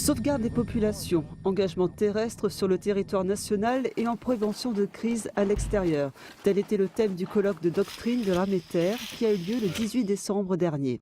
Sauvegarde des populations, engagement terrestre sur le territoire national et en prévention de crise à l'extérieur. Tel était le thème du colloque de doctrine de l'armée de terre qui a eu lieu le 18 décembre dernier.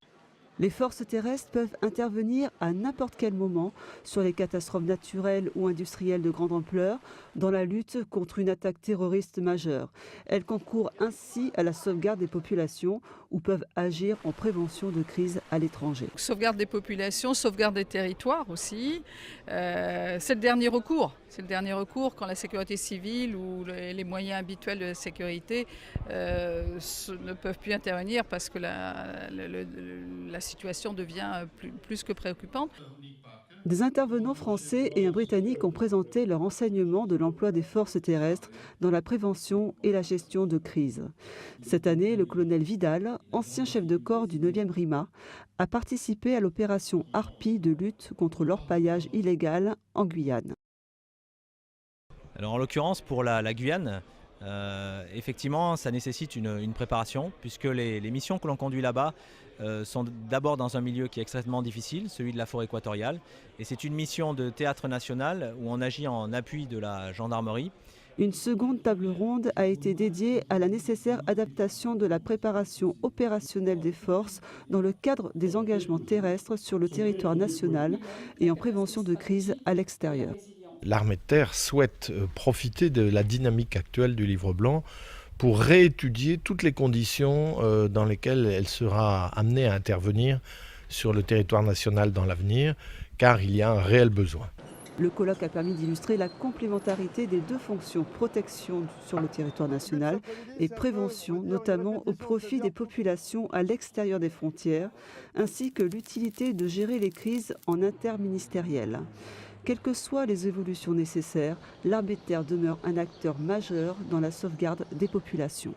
Les forces terrestres peuvent intervenir à n'importe quel moment sur les catastrophes naturelles ou industrielles de grande ampleur dans la lutte contre une attaque terroriste majeure. Elles concourent ainsi à la sauvegarde des populations ou peuvent agir en prévention de crises à l'étranger. Sauvegarde des populations, sauvegarde des territoires aussi. C'est le dernier recours. C'est le dernier recours quand la sécurité civile ou les moyens habituels de sécurité ne peuvent plus intervenir parce que la situation devient plus que préoccupante. Des intervenants français et un britannique ont présenté leur enseignement de l'emploi des forces terrestres dans la prévention et la gestion de crise. Cette année, le colonel Vidal, ancien chef de corps du 9e RIMA, a participé à l'opération Harpie de lutte contre l'orpaillage illégal en Guyane. Alors en l'occurrence pour la Guyane, effectivement ça nécessite une préparation puisque les missions que l'on conduit là-bas sont d'abord dans un milieu qui est extrêmement difficile, celui de la forêt équatoriale, et c'est une mission de théâtre national où on agit en appui de la gendarmerie. Une seconde table ronde a été dédiée à la nécessaire adaptation de la préparation opérationnelle des forces dans le cadre des engagements terrestres sur le territoire national et en prévention de crise à l'extérieur. L'armée de terre souhaite profiter de la dynamique actuelle du livre blanc pour réétudier toutes les conditions dans lesquelles elle sera amenée à intervenir sur le territoire national dans l'avenir, car il y a un réel besoin. Le colloque a permis d'illustrer la complémentarité des deux fonctions, protection sur le territoire national et prévention, notamment au profit des populations à l'extérieur des frontières, ainsi que l'utilité de gérer les crises en interministériel. Quelles que soient les évolutions nécessaires, l'armée de terre demeure un acteur majeur dans la sauvegarde des populations.